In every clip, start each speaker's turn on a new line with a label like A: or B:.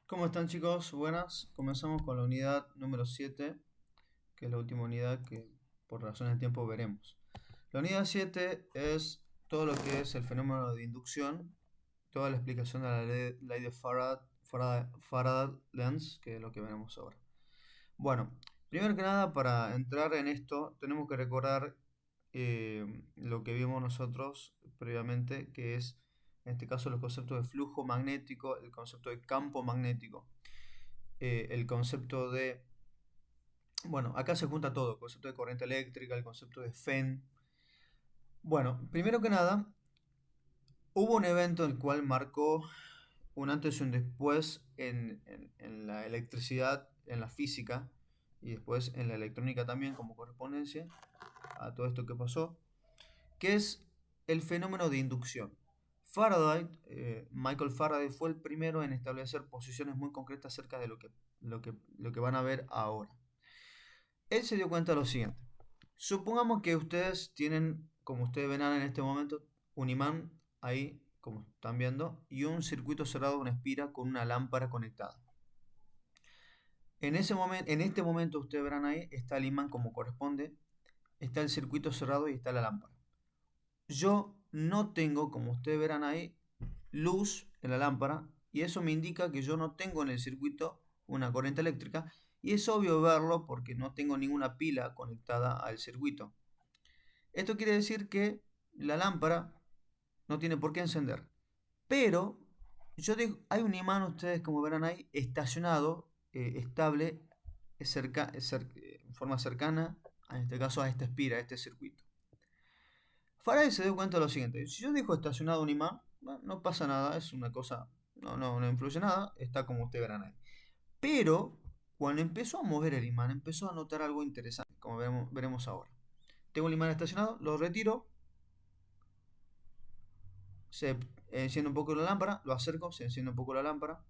A: ¿Cómo están chicos? Buenas. Comenzamos con la unidad número 7, que es la última unidad que por razones de tiempo veremos. La unidad 7 es todo lo que es el fenómeno de inducción, toda la explicación de la ley de Faraday-Lenz, que es lo que veremos ahora. Bueno, primero que nada, para entrar en esto, tenemos que recordar lo que vimos nosotros previamente, que es, en este caso, los conceptos de flujo magnético, el concepto de campo magnético, el concepto de, bueno, acá se junta todo, el concepto de corriente eléctrica, el concepto de FEN. Bueno, primero que nada, hubo un evento el cual marcó un antes y un después en la electricidad, en la física y después en la electrónica también como correspondencia a todo esto que pasó, que es el fenómeno de inducción. Faraday, Michael Faraday fue el primero en establecer posiciones muy concretas acerca de lo que van a ver ahora. Él se dio cuenta de lo siguiente. Supongamos que ustedes tienen, como ustedes verán en este momento, un imán ahí, como están viendo, y un circuito cerrado, una espira con una lámpara conectada. En este momento ustedes verán ahí, está el imán como corresponde, está el circuito cerrado y está la lámpara. Yo no tengo, como ustedes verán ahí, luz en la lámpara y eso me indica que yo no tengo en el circuito una corriente eléctrica y es obvio verlo porque no tengo ninguna pila conectada al circuito. Esto quiere decir que la lámpara no tiene por qué encender. Pero yo digo, hay un imán, ustedes como verán ahí, estacionado, estable, en forma cercana, en este caso a esta espira, a este circuito. Faraday se dio cuenta de lo siguiente, si yo dejo estacionado un imán, bueno, no pasa nada, es una cosa, no influye nada, está como ustedes verán ahí. Pero cuando empezó a mover el imán, empezó a notar algo interesante, como veremos ahora. Tengo el imán estacionado, lo retiro, se enciende un poco la lámpara, lo acerco, se enciende un poco la lámpara.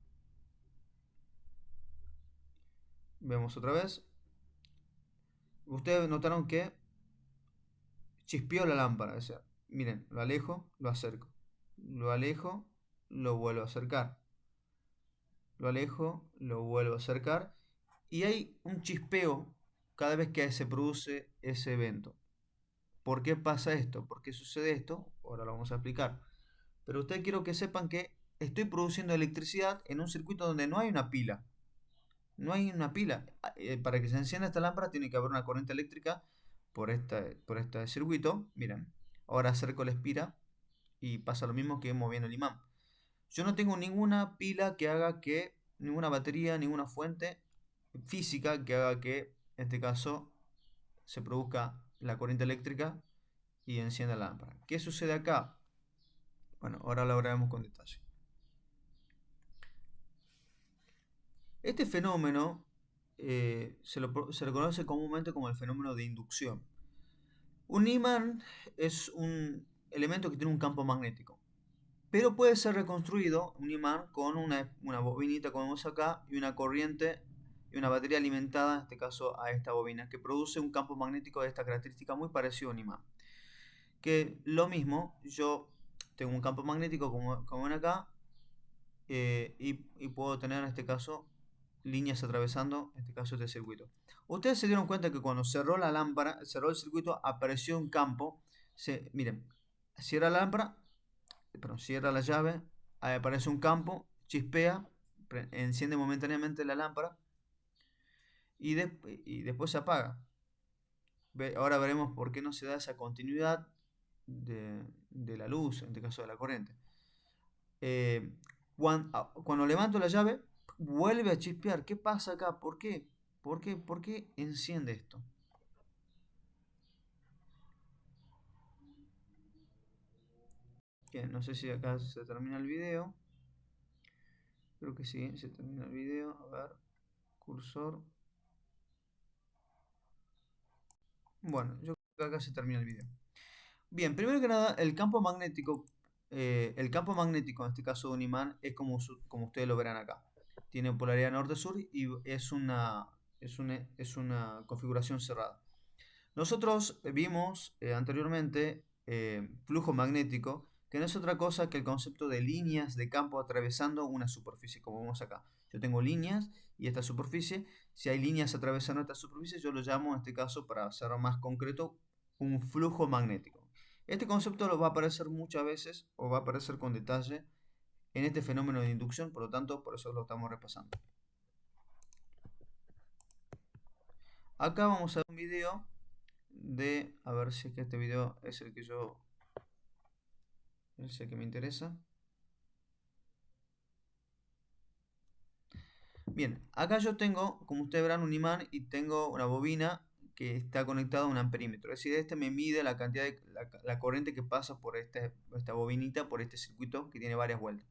A: Vemos otra vez. Ustedes notaron que chispeó la lámpara. O sea, miren, lo alejo, lo acerco. Lo alejo, lo vuelvo a acercar. Lo alejo, lo vuelvo a acercar. Y hay un chispeo cada vez que se produce ese evento. ¿Por qué pasa esto? ¿Por qué sucede esto? Ahora lo vamos a explicar. Pero ustedes quiero que sepan que estoy produciendo electricidad en un circuito donde no hay una pila. No hay una pila. Para que se encienda esta lámpara tiene que haber una corriente eléctrica por este circuito. Miren, ahora acerco la espira y pasa lo mismo que moviendo el imán. Yo no tengo ninguna pila que haga que, ninguna batería, ninguna fuente física que haga que, en este caso, se produzca la corriente eléctrica y encienda la lámpara. ¿Qué sucede acá? Bueno, ahora lo veremos con detalle. Este fenómeno se lo conoce comúnmente como el fenómeno de inducción. Un imán es un elemento que tiene un campo magnético, pero puede ser reconstruido un imán con una bobinita como vemos acá y una corriente y una batería alimentada, en este caso a esta bobina, que produce un campo magnético de esta característica muy parecido a un imán. Que lo mismo, yo tengo un campo magnético como ven acá y puedo tener en este caso líneas atravesando, en este caso, este circuito. Ustedes se dieron cuenta que cuando cerró la lámpara, cerró el circuito, apareció un campo. Miren, cierra la lámpara, perdón, cierra la llave, ahí aparece un campo, chispea, enciende momentáneamente la lámpara y después se apaga. Ahora veremos por qué no se da esa continuidad de la luz, en este caso de la corriente. Cuando levanto la llave, vuelve a chispear. ¿Qué pasa acá? ¿Por qué? ¿Por qué enciende esto? Bien, no sé si acá se termina el video. Creo que sí, se termina el video. A ver, cursor. Bueno, yo creo que acá se termina el video. Bien, primero que nada, el campo magnético, en este caso de un imán, es como ustedes lo verán acá. Tiene polaridad norte-sur y es una configuración cerrada. Nosotros vimos anteriormente flujo magnético, que no es otra cosa que el concepto de líneas de campo atravesando una superficie, como vemos acá. Yo tengo líneas y esta superficie, si hay líneas atravesando esta superficie, yo lo llamo en este caso, para hacerlo más concreto, un flujo magnético. Este concepto lo va a aparecer muchas veces o va a aparecer con detalle en este fenómeno de inducción, por lo tanto, por eso lo estamos repasando. Acá vamos a ver un video de, a ver si es que este video es el que es el que me interesa. Bien, acá yo tengo, como ustedes verán, un imán y tengo una bobina que está conectada a un amperímetro. Es decir, este me mide la cantidad de la corriente que pasa por esta bobinita, por este circuito que tiene varias vueltas.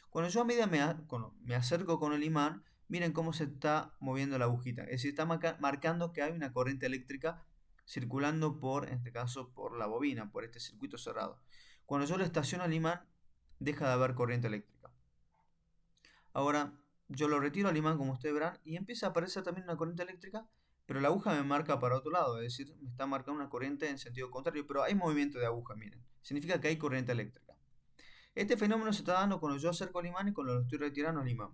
A: Cuando yo a medida cuando me acerco con el imán, miren cómo se está moviendo la agujita. Es decir, está marcando que hay una corriente eléctrica circulando por, en este caso, por la bobina, por este circuito cerrado. Cuando yo lo estaciono al imán, deja de haber corriente eléctrica. Ahora, yo lo retiro al imán, como ustedes verán, y empieza a aparecer también una corriente eléctrica, pero la aguja me marca para otro lado, es decir, me está marcando una corriente en sentido contrario, pero hay movimiento de aguja, miren. Significa que hay corriente eléctrica. Este fenómeno se está dando cuando yo acerco al imán y cuando lo estoy retirando al imán.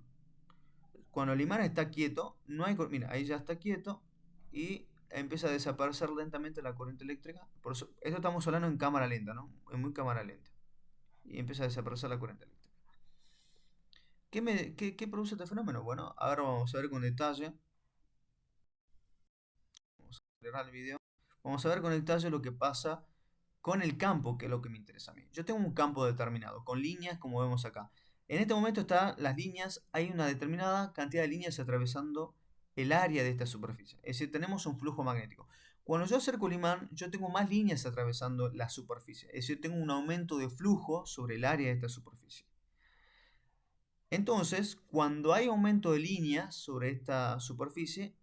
A: Cuando el imán está quieto, no hay mira, ahí ya está quieto y empieza a desaparecer lentamente la corriente eléctrica. Por eso, esto estamos hablando en cámara lenta, ¿no? En muy cámara lenta. Y empieza a desaparecer la corriente eléctrica. ¿Qué produce este fenómeno? Bueno, ahora vamos a ver con detalle. Vamos a acelerar el video. Vamos a ver con detalle lo que pasa con el campo, que es lo que me interesa a mí. Yo tengo un campo determinado, con líneas como vemos acá. En este momento están las líneas, hay una determinada cantidad de líneas atravesando el área de esta superficie. Es decir, tenemos un flujo magnético. Cuando yo acerco el imán, yo tengo más líneas atravesando la superficie. Es decir, tengo un aumento de flujo sobre el área de esta superficie. Entonces, cuando hay aumento de líneas sobre esta superficie,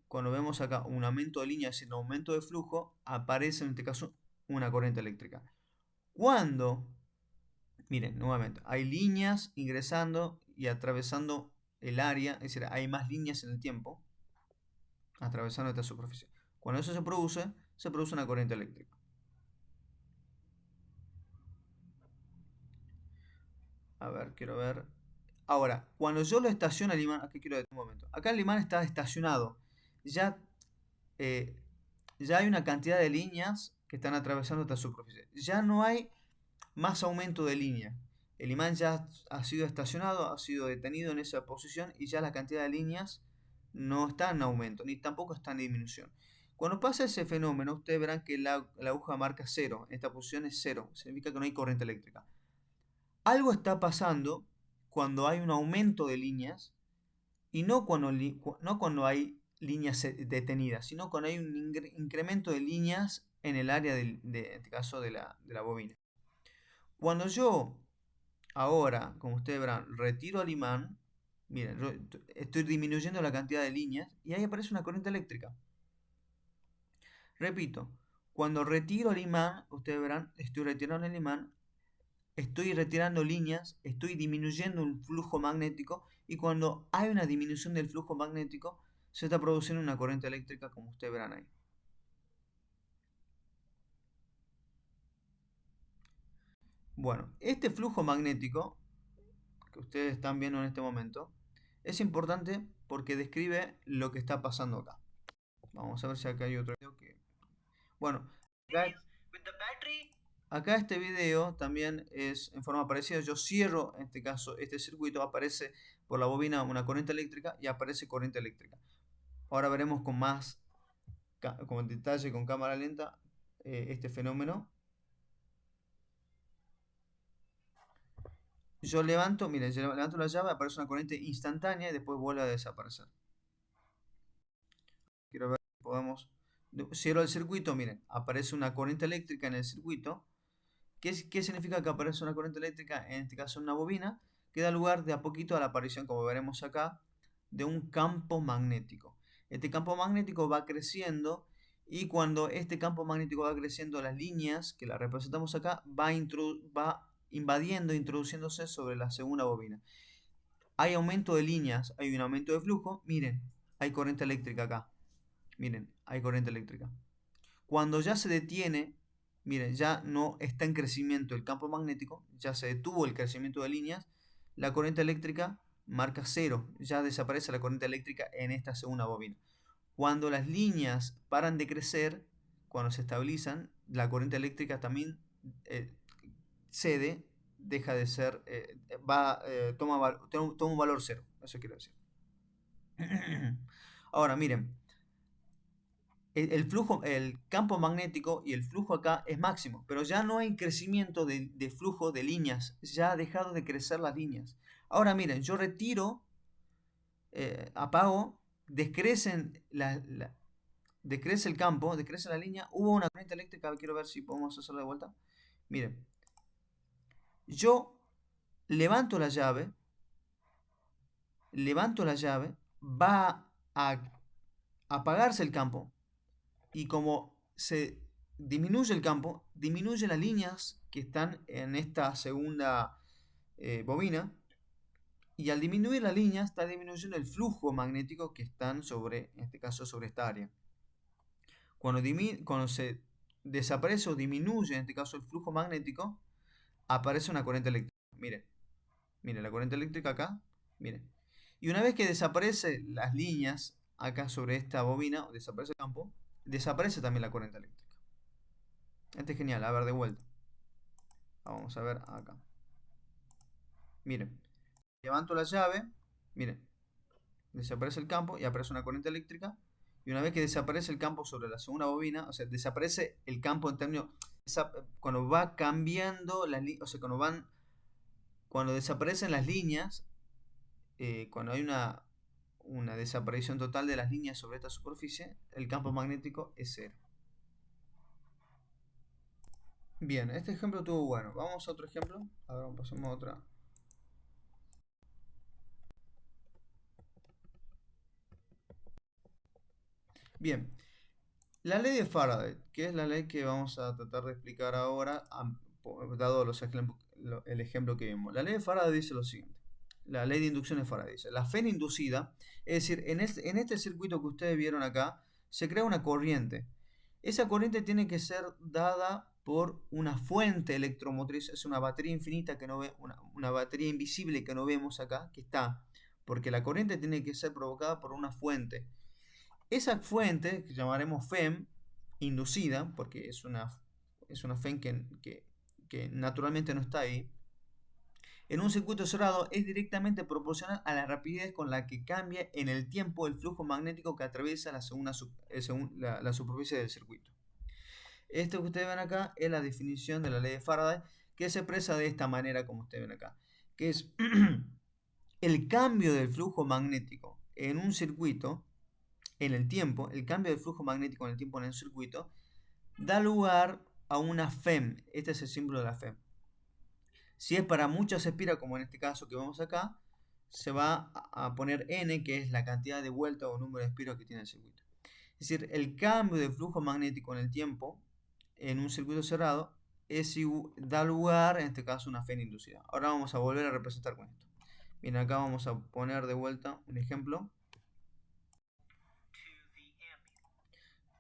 A: cuando vemos acá un aumento de líneas y un aumento de flujo, aparece en este caso una corriente eléctrica. Cuando, miren, nuevamente, hay líneas ingresando y atravesando el área, es decir, hay más líneas en el tiempo atravesando esta superficie. Cuando eso se produce una corriente eléctrica. A ver, quiero ver. Ahora, cuando yo lo estaciono al imán, aquí quiero ver un momento. Acá el imán está estacionado. Ya, ya hay una cantidad de líneas que están atravesando esta superficie. Ya no hay más aumento de línea. El imán ya ha sido estacionado, ha sido detenido en esa posición y ya la cantidad de líneas no está en aumento, ni tampoco está en disminución. Cuando pasa ese fenómeno, ustedes verán que la aguja marca 0. Esta posición es 0, significa que no hay corriente eléctrica. Algo está pasando cuando hay un aumento de líneas y no cuando hay líneas detenidas, sino cuando hay un incremento de líneas en el área en este caso de la bobina. Cuando yo ahora, como ustedes verán, retiro al imán, miren, yo estoy disminuyendo la cantidad de líneas y ahí aparece una corriente eléctrica. Repito, cuando retiro el imán, ustedes verán, estoy retirando el imán, estoy retirando líneas, estoy disminuyendo un flujo magnético y cuando hay una disminución del flujo magnético, se está produciendo una corriente eléctrica como ustedes verán ahí. Bueno, este flujo magnético que ustedes están viendo en este momento es importante porque describe lo que está pasando acá. Vamos a ver si acá hay otro video que... Bueno, acá este video también es en forma parecida. Yo cierro, en este caso, este circuito, aparece por la bobina una corriente eléctrica y aparece corriente eléctrica. Ahora veremos con detalle, con cámara lenta, este fenómeno. Yo levanto, miren, yo levanto la llave, aparece una corriente instantánea y después vuelve a desaparecer. Quiero ver si podemos... Cierro el circuito, miren, aparece una corriente eléctrica en el circuito. ¿Qué significa que aparece una corriente eléctrica? En este caso una bobina, que da lugar de a poquito a la aparición, como veremos acá, de un campo magnético. Este campo magnético va creciendo y cuando este campo magnético va creciendo, las líneas que la representamos acá va invadiendo, introduciéndose sobre la segunda bobina. Hay aumento de líneas, hay un aumento de flujo. Miren, hay corriente eléctrica acá. Miren, hay corriente eléctrica. Cuando ya se detiene miren, ya no está en crecimiento el campo magnético, ya se detuvo el crecimiento de líneas, la corriente eléctrica marca 0, ya desaparece la corriente eléctrica en esta segunda bobina. Cuando las líneas paran de crecer, cuando se estabilizan, la corriente eléctrica también cede, deja de ser, toma un valor 0, eso quiero decir. Ahora, miren, el campo magnético y el flujo acá es máximo, pero ya no hay crecimiento de flujo de líneas, ya ha dejado de crecer las líneas. Ahora miren, yo retiro, apago, descrece el campo, decrece la línea, hubo una corriente eléctrica, quiero ver si podemos hacerlo de vuelta. Miren, yo levanto la llave, va a apagarse el campo, y como se disminuye el campo, disminuye las líneas que están en esta segunda bobina, y al disminuir las líneas está disminuyendo el flujo magnético que están sobre, en este caso, sobre esta área. Cuando se desaparece o disminuye, en este caso, el flujo magnético, aparece una corriente eléctrica. Miren la corriente eléctrica acá, miren. Y una vez que desaparecen las líneas acá sobre esta bobina, o desaparece el campo, desaparece también la corriente eléctrica. Este es genial, a ver, de vuelta. Vamos a ver acá. Miren, levanto la llave, miren, desaparece el campo y aparece una corriente eléctrica. Y una vez que desaparece el campo sobre la segunda bobina, o sea, desaparece el campo en términos, cuando va cambiando las líneas, o sea, cuando desaparecen las líneas, cuando hay una desaparición total de las líneas sobre esta superficie, el campo magnético es 0. Bien, este ejemplo estuvo bueno. Vamos a otro ejemplo. Ahora pasemos a otra. Bien, la ley de Faraday, que es la ley que vamos a tratar de explicar ahora, dado el ejemplo que vimos. La ley de Faraday dice lo siguiente. La ley de inducción de Faraday dice, la fe inducida, es decir, en este circuito que ustedes vieron acá, se crea una corriente. Esa corriente tiene que ser dada por una fuente electromotriz, es una batería infinita que no ve, una batería invisible que no vemos acá, que está, porque la corriente tiene que ser provocada por una fuente. Esa fuente, que llamaremos FEM, inducida, porque es una FEM que naturalmente no está ahí, en un circuito cerrado es directamente proporcional a la rapidez con la que cambia en el tiempo el flujo magnético que atraviesa la superficie del circuito. Esto que ustedes ven acá es la definición de la ley de Faraday, que se expresa de esta manera como ustedes ven acá, que es el cambio del flujo magnético en un circuito, en el tiempo, el cambio del flujo magnético en el tiempo en el circuito, da lugar a una FEM. Este es el símbolo de la FEM. Si es para muchas espiras, como en este caso que vemos acá, se va a poner N, que es la cantidad de vueltas o número de espiras que tiene el circuito. Es decir, el cambio de flujo magnético en el tiempo en un circuito cerrado da lugar, en este caso, a una FEM inducida. Ahora vamos a volver a representar con esto. Bien, acá vamos a poner de vuelta un ejemplo.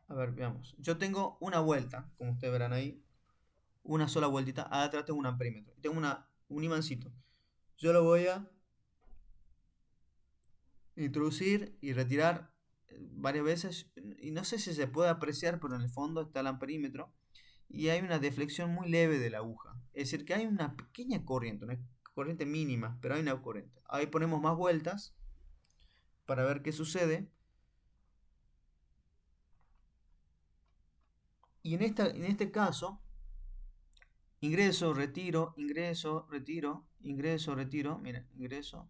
A: A ver, veamos. Yo tengo una vuelta, como ustedes verán ahí. Una sola vueltita. Atrás tengo un amperímetro. Tengo un imancito. Yo lo voy a introducir y retirar varias veces. Y no sé si se puede apreciar, pero en el fondo está el amperímetro. Y hay una deflexión muy leve de la aguja. Es decir, que hay una pequeña corriente, una corriente mínima, pero hay una corriente. Ahí ponemos más vueltas para ver qué sucede. Y en este caso, ingreso, retiro, ingreso, retiro, ingreso, retiro. Miren, ingreso,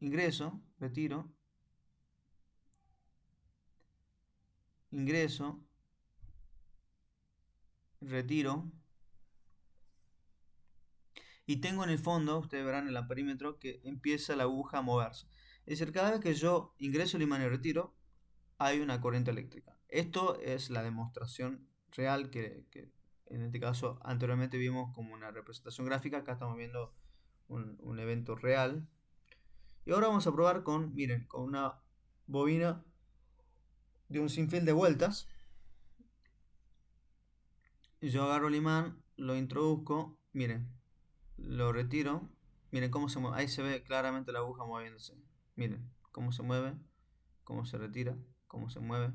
A: ingreso, retiro, ingreso, retiro. Y tengo en el fondo, ustedes verán el amperímetro, que empieza la aguja a moverse. Es decir, cada vez que yo ingreso el imán y retiro, hay una corriente eléctrica. Esto es la demostración real que en este caso anteriormente vimos como una representación gráfica. Acá estamos viendo un evento real. Y ahora vamos a probar miren, con una bobina de un sinfín de vueltas. yo agarro el imán, lo introduzco, miren, lo retiro, miren cómo se mueve, ahí se ve claramente la aguja moviéndose, miren cómo se mueve, cómo se retira, cómo se mueve.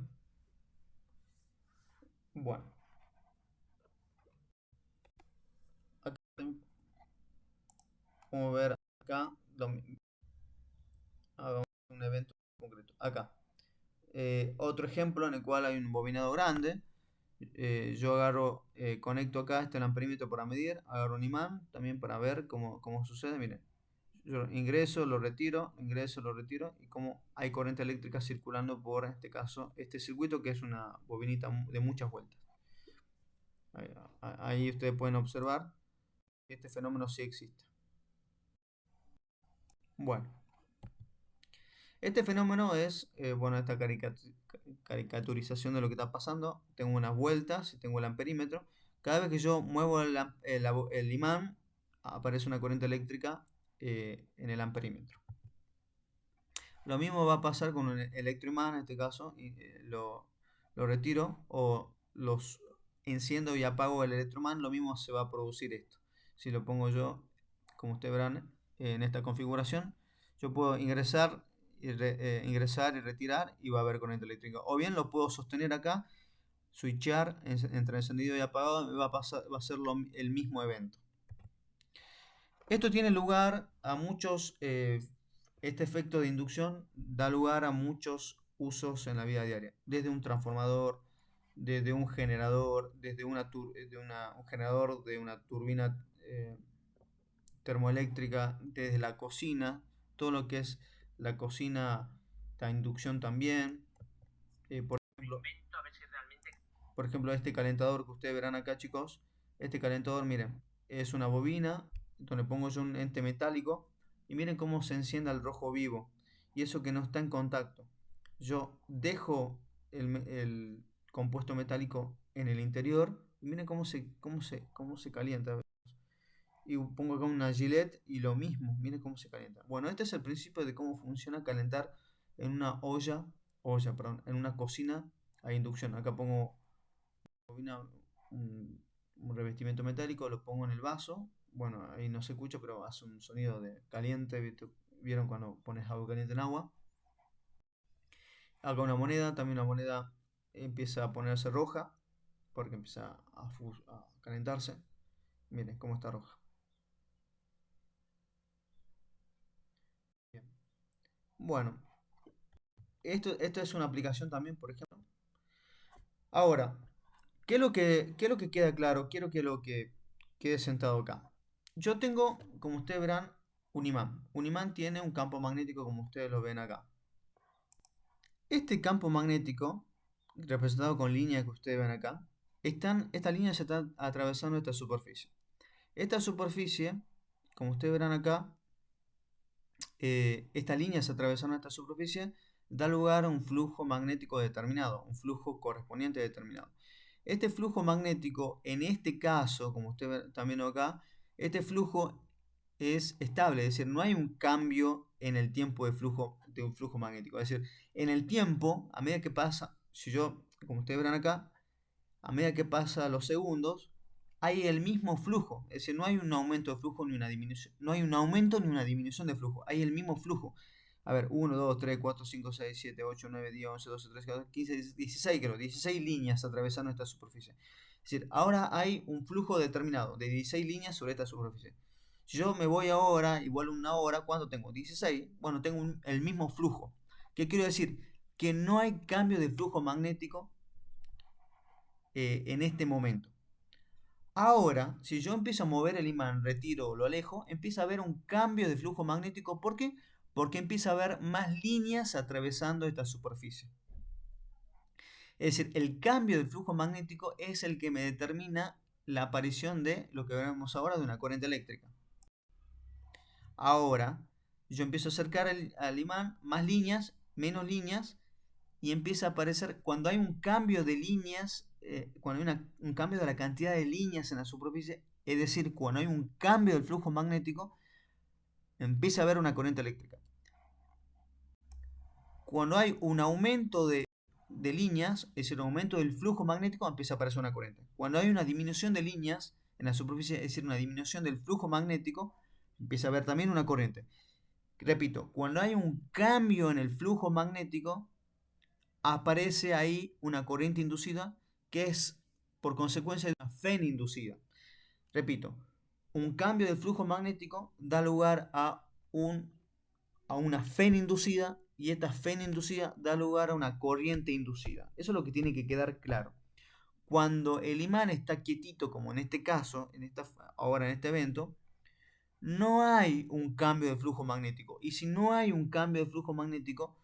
A: Bueno, acá podemos ver acá, hagamos un evento concreto, acá. Otro ejemplo en el cual hay un bobinado grande. Yo agarro, conecto acá este amperímetro para medir, agarro un imán también para ver cómo sucede. Miren, yo ingreso, lo retiro, y como hay corriente eléctrica circulando por, en este caso, este circuito que es una bobinita de muchas vueltas. Ahí ustedes pueden observar que este fenómeno sí existe. Bueno, este fenómeno es, bueno, esta caricaturización de lo que está pasando. Tengo unas vueltas y tengo el amperímetro. Cada vez que yo muevo el imán, aparece una corriente eléctrica en el amperímetro. Lo mismo va a pasar con un electroimán, en este caso, y lo retiro o los enciendo y apago el electroimán, lo mismo se va a producir esto. Si lo pongo yo, como ustedes verán, en esta configuración, yo puedo ingresar y retirar y va a haber corriente eléctrica. O bien lo puedo sostener acá, switchar entre encendido y apagado, y va a ser el mismo evento. Esto tiene lugar a muchos, este efecto de inducción da lugar a muchos usos en la vida diaria, desde un transformador, desde un generador, desde un generador de una turbina termoeléctrica, desde la cocina, todo lo que es la cocina, la inducción también. Por ejemplo, este calentador que ustedes verán acá, chicos, este calentador, miren, es una bobina donde pongo yo un ente metálico y miren cómo se enciende al rojo vivo y eso que no está en contacto. Yo dejo el compuesto metálico en el interior y miren cómo se calienta. Y pongo acá una gilet y lo mismo, miren cómo se calienta. Bueno, este es el principio de cómo funciona calentar en una en una cocina a inducción. Acá pongo un revestimiento metálico, lo pongo en el vaso. Bueno, ahí no se escucha, pero hace un sonido de caliente. ¿Vieron cuando pones agua caliente en agua? Acá una moneda, también la moneda empieza a ponerse roja porque empieza a calentarse. Miren cómo está roja. Bien. Bueno, esto es una aplicación también, por ejemplo. Ahora, ¿qué es lo que queda claro? Quiero que lo que quede sentado acá. Yo tengo, como ustedes verán, un imán. Un imán tiene un campo magnético como ustedes lo ven acá. Este campo magnético, representado con líneas que ustedes ven acá, esta línea se está atravesando esta superficie. Esta superficie, como ustedes verán acá, esta línea se atravesando esta superficie, da lugar a un flujo magnético determinado, un flujo correspondiente determinado. Este flujo magnético, en este caso, como ustedes están viendo acá, este flujo es estable, es decir, no hay un cambio en el tiempo de un flujo magnético. Es decir, en el tiempo, a medida que pasa, si yo, como ustedes verán acá, a medida que pasa los segundos, hay el mismo flujo. Es decir, no hay un aumento de flujo ni una disminución. No hay un aumento ni una disminución de flujo. Hay el mismo flujo. A ver, 1, 2, 3, 4, 5, 6, 7, 8, 9, 10, 11, 12, 13, 14, 15, 16, creo. 16 líneas atravesando esta superficie. Es decir, ahora hay un flujo determinado de 16 líneas sobre esta superficie. Si yo me voy ahora, igual una hora, ¿cuánto tengo? 16. Bueno, tengo el mismo flujo. ¿Qué quiero decir? Que no hay cambio de flujo magnético en este momento. Ahora, si yo empiezo a mover el imán, retiro o lo alejo, empieza a haber un cambio de flujo magnético. ¿Por qué? Porque empieza a haber más líneas atravesando esta superficie. Es decir, el cambio de flujo magnético es el que me determina la aparición de lo que veremos ahora de una corriente eléctrica. Ahora, yo empiezo a acercar al imán más líneas, menos líneas, y empieza a aparecer cuando hay un cambio de líneas, cuando hay un cambio de la cantidad de líneas en la superficie, es decir, cuando hay un cambio del flujo magnético, empieza a haber una corriente eléctrica. Cuando hay un aumento de de líneas, es decir, un aumento del flujo magnético, empieza a aparecer una corriente. Cuando hay una disminución de líneas en la superficie, es decir, una disminución del flujo magnético, empieza a haber también una corriente. Repito, cuando hay un cambio en el flujo magnético, aparece ahí una corriente inducida que es por consecuencia de una FEN inducida. Repito, un cambio del flujo magnético da lugar a una FEN inducida y esta FEN inducida da lugar a una corriente inducida. Eso es lo que tiene que quedar claro. Cuando el imán está quietito, como en este caso, ahora en este evento, no hay un cambio de flujo magnético. Y si no hay un cambio de flujo magnético,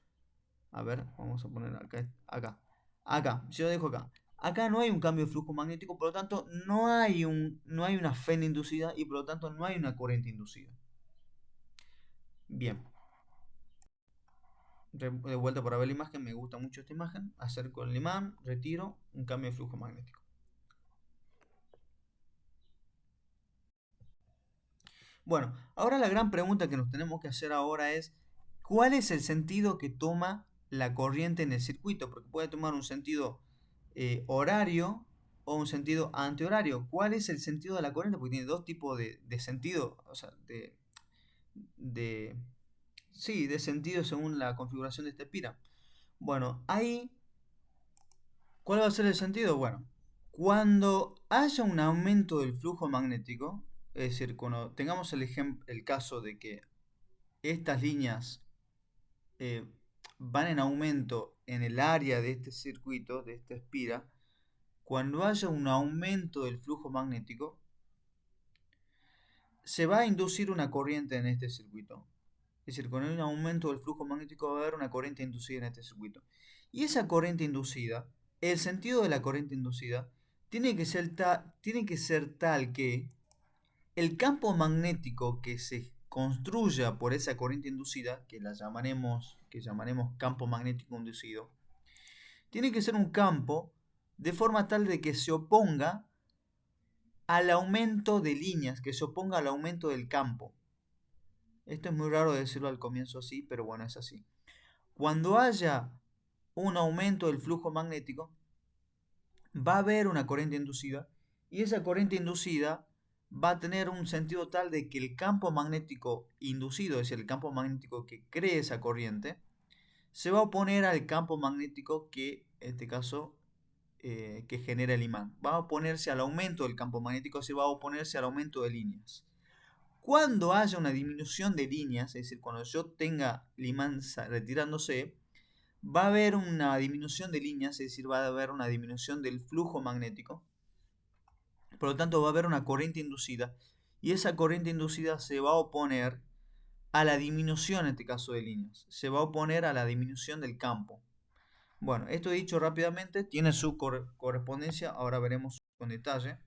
A: a ver, vamos a poner acá, yo dejo acá. Acá no hay un cambio de flujo magnético, por lo tanto no hay una FEN inducida y por lo tanto no hay una corriente inducida. Bien. De vuelta para ver la imagen, me gusta mucho esta imagen. Acerco el imán, retiro, un cambio de flujo magnético. Bueno, ahora la gran pregunta que nos tenemos que hacer ahora es, ¿cuál es el sentido que toma la corriente en el circuito? Porque puede tomar un sentido horario o un sentido antihorario. ¿Cuál es el sentido de la corriente? Porque tiene dos tipos de sentido, o sea, sí, de sentido según la configuración de esta espira. Bueno, ahí, ¿cuál va a ser el sentido? Bueno, cuando haya un aumento del flujo magnético, es decir, cuando tengamos el caso de que estas líneas eh, van en aumento en el área de este circuito, de esta espira, cuando haya un aumento del flujo magnético, se va a inducir una corriente en este circuito. Es decir, con un aumento del flujo magnético va a haber una corriente inducida en este circuito. Y esa corriente inducida, el sentido de la corriente inducida, tiene que ser tal que el campo magnético que se construya por esa corriente inducida, que llamaremos campo magnético inducido, tiene que ser un campo de forma tal de que se oponga al aumento de líneas, que se oponga al aumento del campo. Esto es muy raro decirlo al comienzo así, pero bueno, es así. Cuando haya un aumento del flujo magnético, va a haber una corriente inducida y esa corriente inducida va a tener un sentido tal de que el campo magnético inducido, es decir, el campo magnético que cree esa corriente, se va a oponer al campo magnético que, en este caso, que genera el imán. Va a oponerse al aumento del campo magnético, se va a oponerse al aumento de líneas. Cuando haya una disminución de líneas, es decir, cuando yo tenga el imán retirándose, va a haber una disminución de líneas, es decir, va a haber una disminución del flujo magnético. Por lo tanto, va a haber una corriente inducida y esa corriente inducida se va a oponer a la disminución, en este caso, de líneas. Se va a oponer a la disminución del campo. Bueno, esto dicho rápidamente tiene su correspondencia, ahora veremos con detalle.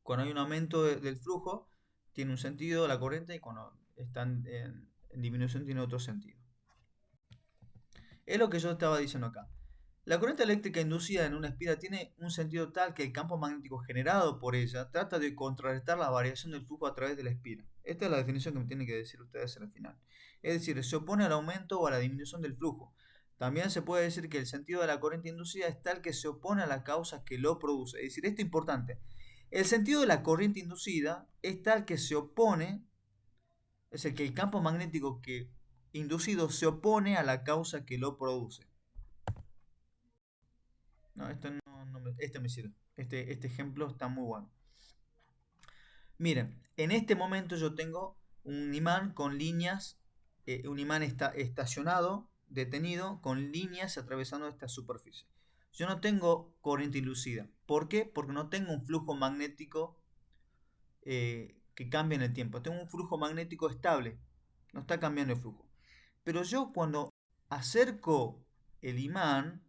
A: Cuando hay un aumento del flujo, tiene un sentido la corriente y cuando están en disminución tiene otro sentido. Es lo que yo estaba diciendo acá. La corriente eléctrica inducida en una espira tiene un sentido tal que el campo magnético generado por ella trata de contrarrestar la variación del flujo a través de la espira. Esta es la definición que me tienen que decir ustedes en el final. Es decir, se opone al aumento o a la disminución del flujo. También se puede decir que el sentido de la corriente inducida es tal que se opone a la causa que lo produce. Es decir, esto es importante. El sentido de la corriente inducida es tal que se opone, es decir, que el campo magnético que inducido se opone a la causa que lo produce. No, este me sirve. Este ejemplo está muy bueno. Miren, en este momento yo tengo un imán con líneas, un imán estacionado, detenido, con líneas atravesando esta superficie. Yo no tengo corriente inducida. ¿Por qué? Porque no tengo un flujo magnético que cambia en el tiempo. Tengo un flujo magnético estable. No está cambiando el flujo. Pero yo cuando acerco el imán,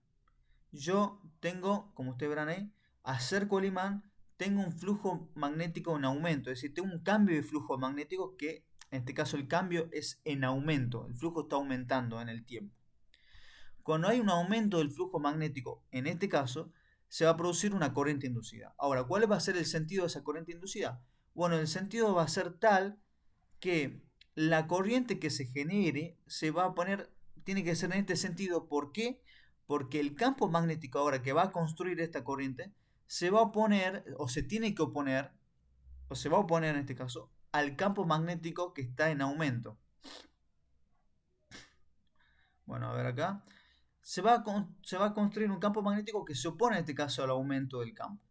A: yo tengo, como ustedes verán ahí, acerco el imán, tengo un flujo magnético en aumento, es decir, tengo un cambio de flujo magnético que, en este caso, el cambio es en aumento, el flujo está aumentando en el tiempo. Cuando hay un aumento del flujo magnético, en este caso, se va a producir una corriente inducida. Ahora, ¿cuál va a ser el sentido de esa corriente inducida? Bueno, el sentido va a ser tal que la corriente que se genere se va a poner, tiene que ser en este sentido. ¿Por qué? Porque el campo magnético ahora que va a construir esta corriente se va a oponer, o se tiene que oponer, o se va a oponer en este caso, al campo magnético que está en aumento. Bueno, a ver acá. Se va a construir un campo magnético que se opone en este caso al aumento del campo.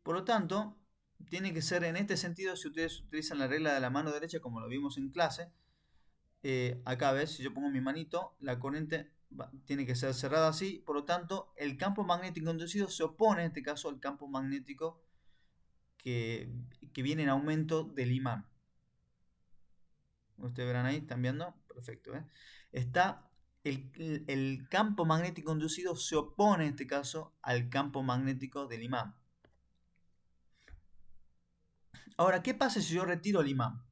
A: Por lo tanto, tiene que ser en este sentido, si ustedes utilizan la regla de la mano derecha como lo vimos en clase, acá ves, si yo pongo mi manito, la corriente tiene que ser cerrada así, por lo tanto, el campo magnético inducido se opone en este caso al campo magnético que viene en aumento del imán. Ustedes verán ahí, ¿están viendo? Perfecto. Está el campo magnético inducido se opone en este caso al campo magnético del imán. Ahora, ¿qué pasa si yo retiro el imán?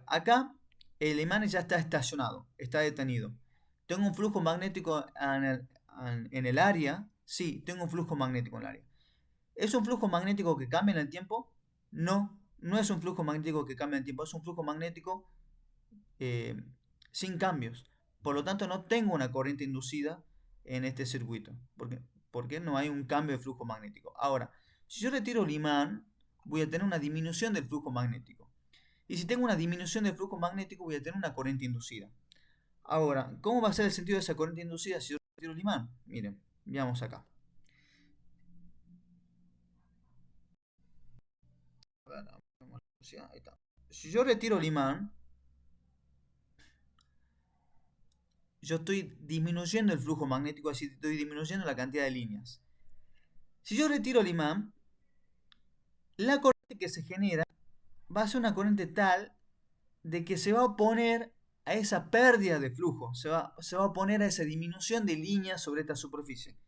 A: Acá el imán ya está estacionado, está detenido. ¿Tengo un flujo magnético en el área? Sí, tengo un flujo magnético en el área. ¿Es un flujo magnético que cambia en el tiempo? No, no es un flujo magnético que cambia en el tiempo, es un flujo magnético sin cambios. Por lo tanto, no tengo una corriente inducida en este circuito, porque no hay un cambio de flujo magnético. Ahora, si yo retiro el imán, voy a tener una disminución del flujo magnético. Y si tengo una disminución del flujo magnético, voy a tener una corriente inducida. Ahora, ¿cómo va a ser el sentido de esa corriente inducida si yo retiro el imán? Miren, veamos acá. Ahí está. Si yo retiro el imán, yo estoy disminuyendo el flujo magnético, así estoy disminuyendo la cantidad de líneas. Si yo retiro el imán, la corriente que se genera va a ser una corriente tal de que se va a oponer a esa pérdida de flujo, se va a oponer a esa disminución de líneas sobre esta superficie.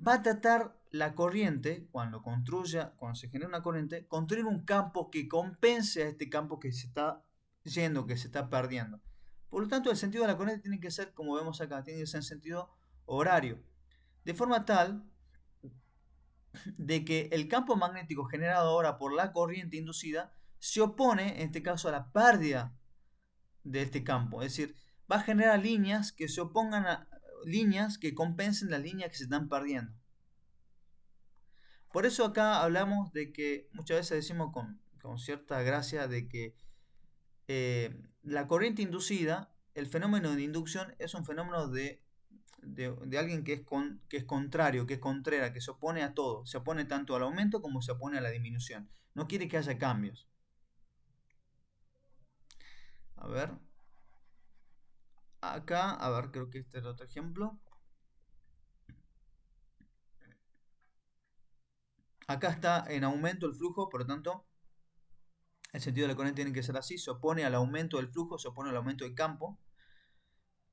A: Va a tratar la corriente, cuando se genera una corriente, construir un campo que compense a este campo que se está yendo, que se está perdiendo. Por lo tanto, el sentido de la corriente tiene que ser, como vemos acá, tiene que ser en sentido horario. De forma tal de que el campo magnético generado ahora por la corriente inducida se opone, en este caso, a la pérdida de este campo. Es decir, va a generar líneas que se opongan a líneas que compensen las líneas que se están perdiendo. Por eso acá hablamos de que muchas veces decimos con cierta gracia de que la corriente inducida, el fenómeno de inducción es un fenómeno de alguien que es contrario, que es contrera, que se opone a todo. Se opone tanto al aumento como se opone a la disminución. No quiere que haya cambios. A ver. Acá, a ver, creo que este es otro ejemplo. Acá está en aumento el flujo, por lo tanto, el sentido de la corriente tiene que ser así. Se opone al aumento del flujo, se opone al aumento del campo,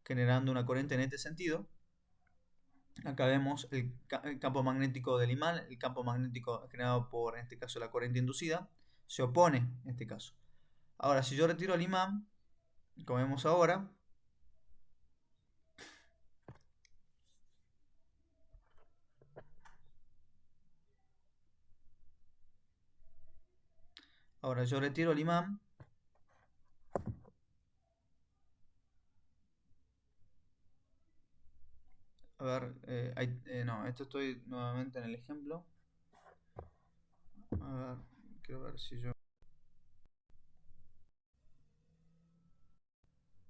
A: generando una corriente en este sentido. Acá vemos el campo magnético del imán, el campo magnético generado por, en este caso, la corriente inducida, se opone en este caso. Ahora, si yo retiro el imán, como vemos ahora, yo retiro el imán, a ver, no, esto estoy nuevamente en el ejemplo. A ver, quiero ver si yo...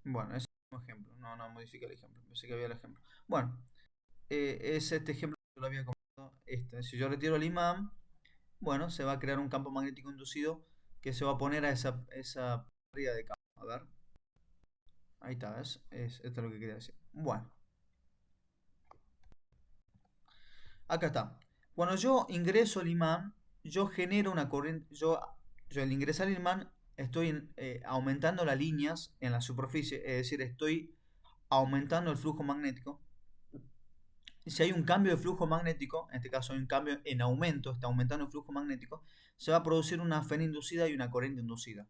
A: Bueno, es el mismo ejemplo, no modifica el ejemplo, pensé que había el ejemplo. Bueno, es este ejemplo que lo había comentado. Si yo retiro el imán, bueno, se va a crear un campo magnético inducido que se va a poner a esa pérdida de campo. A ver, ahí está, ¿ves? Esto es lo que quería decir. Bueno, acá está. Cuando yo ingreso el imán, yo genero una corriente. Yo al ingresar el imán estoy aumentando las líneas en la superficie, es decir, estoy aumentando el flujo magnético. Si hay un cambio de flujo magnético, en este caso hay un cambio en aumento, está aumentando el flujo magnético, se va a producir una fena inducida y una corriente inducida.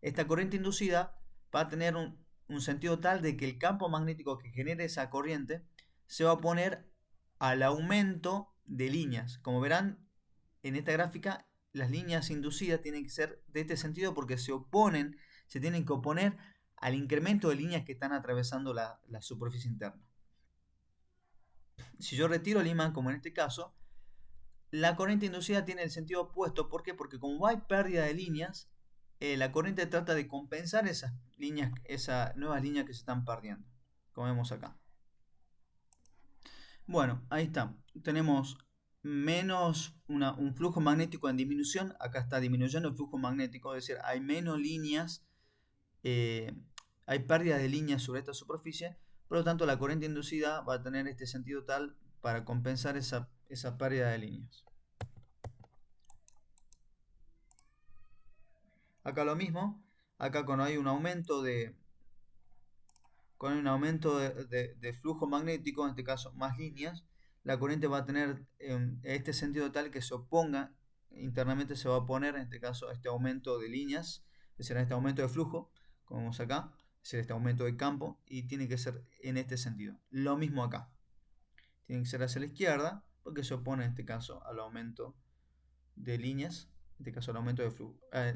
A: Esta corriente inducida va a tener un sentido tal de que el campo magnético que genere esa corriente se va a oponer al aumento de líneas. Como verán en esta gráfica, las líneas inducidas tienen que ser de este sentido porque se tienen que oponer al incremento de líneas que están atravesando la superficie interna. Si yo retiro el imán, como en este caso, la corriente inducida tiene el sentido opuesto. ¿Por qué? Porque como hay pérdida de líneas, la corriente trata de compensar esas nuevas líneas que se están perdiendo, como vemos acá. Bueno, ahí está. Tenemos menos un flujo magnético en disminución. Acá está disminuyendo el flujo magnético, es decir, hay menos líneas, hay pérdida de líneas sobre esta superficie. Por lo tanto, la corriente inducida va a tener este sentido tal para compensar esa pérdida de líneas. Acá lo mismo. Acá cuando hay un aumento de flujo magnético, en este caso más líneas, la corriente va a tener este sentido tal que se oponga, internamente se va a oponer, en este caso, a este aumento de líneas, es decir, a este aumento de flujo, como vemos acá, es decir, este aumento de campo, y tiene que ser en este sentido. Lo mismo acá. Tiene que ser hacia la izquierda, porque se opone en este caso al aumento de líneas, en este caso al aumento de flujo, a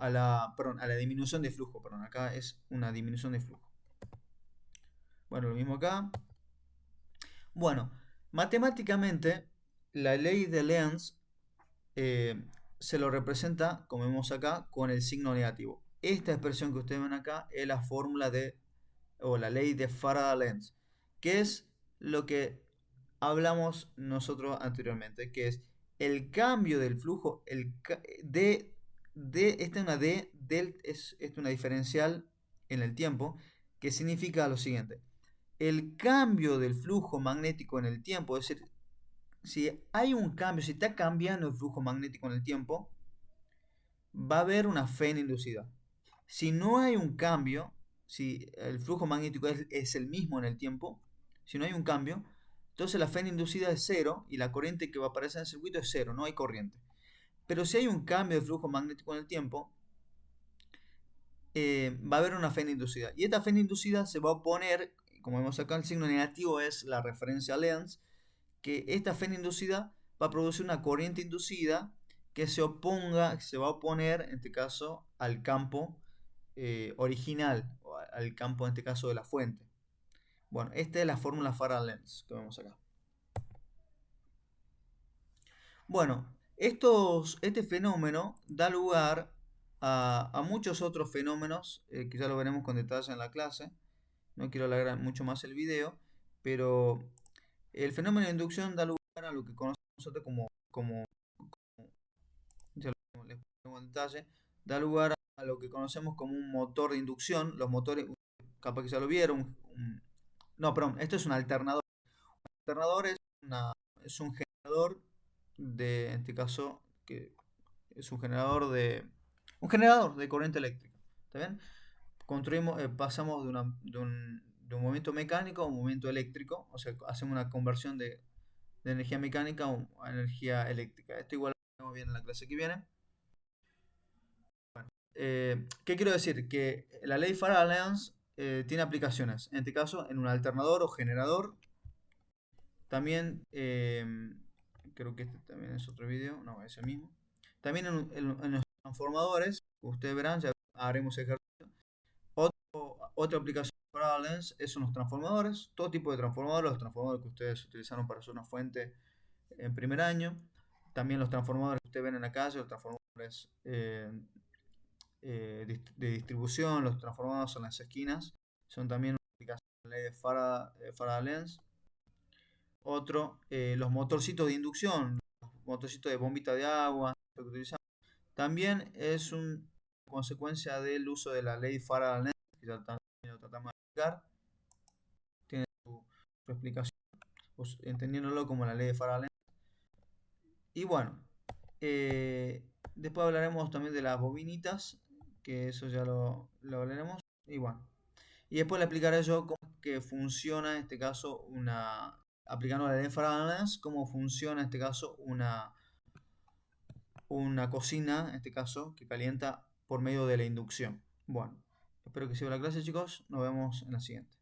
A: la disminución de flujo, perdón, acá es una disminución de flujo. Bueno, lo mismo acá. Bueno, matemáticamente, la ley de Lenz se lo representa, como vemos acá, con el signo negativo. Esta expresión que ustedes ven acá es la fórmula o la ley de Faraday-Lenz, que es lo que hablamos nosotros anteriormente, que es el cambio del flujo, esta es una es una diferencial en el tiempo, que significa lo siguiente. El cambio del flujo magnético en el tiempo, es decir, si hay un cambio, si está cambiando el flujo magnético en el tiempo, va a haber una Fn inducida. Si no hay un cambio, si el flujo magnético es el mismo en el tiempo, si no hay un cambio, entonces la Fn inducida es cero y la corriente que va a aparecer en el circuito es cero, no hay corriente. Pero si hay un cambio de flujo magnético en el tiempo, va a haber una Fn inducida. Y esta Fn inducida se va a oponer, como vemos acá, el signo negativo es la referencia a Lenz, que esta Fn inducida va a producir una corriente inducida que se va a oponer, en este caso, al campo original, o al campo, en este caso, de la fuente. Bueno, esta es la fórmula Faraday-Lenz que vemos acá. Bueno, este fenómeno da lugar a muchos otros fenómenos, que ya lo veremos con detalle en la clase. No quiero alargar mucho más el video, pero el fenómeno de inducción da lugar a lo que conocemos nosotros ya lo les pongo en detalle, da lugar a lo que conocemos como un motor de inducción. Los motores, capaz que ya lo vieron. No, perdón, esto es un alternador. Un alternador es un generador en este caso, que es un generador de corriente eléctrica. ¿Está bien? Pasamos de un movimiento mecánico a un movimiento eléctrico, o sea, hacemos una conversión de energía mecánica a energía eléctrica. Esto igual lo vemos bien en la clase que viene. ¿Qué quiero decir? Que la ley Faraday-Lenz tiene aplicaciones, en este caso en un alternador o generador. También, creo que este también es otro video, no, es el mismo. También en los transformadores, ustedes verán, ya haremos ejercicio. Otra aplicación de Faraday-Lenz son los transformadores, todo tipo de transformadores, los transformadores que ustedes utilizaron para hacer una fuente en primer año. También los transformadores que ustedes ven en la calle, los transformadores de distribución, los transformados en las esquinas, son también una aplicación de la ley de Faraday-Lenz. Otro, los motorcitos de inducción, los motorcitos de bombita de agua, lo que utilizamos, también es una consecuencia del uso de la ley Faraday-Lenz, que ya lo tratamos de explicar. Tiene su explicación, entendiéndolo como la ley de Faraday-Lenz. Y bueno, después hablaremos también de las bobinitas, que eso ya lo hablaremos. Y bueno, y después le explicaré yo cómo es que funciona en este caso aplicando la ley de Faraday, cómo funciona en este caso una cocina, en este caso, que calienta por medio de la inducción. Bueno, espero que siga la clase, chicos. Nos vemos en la siguiente.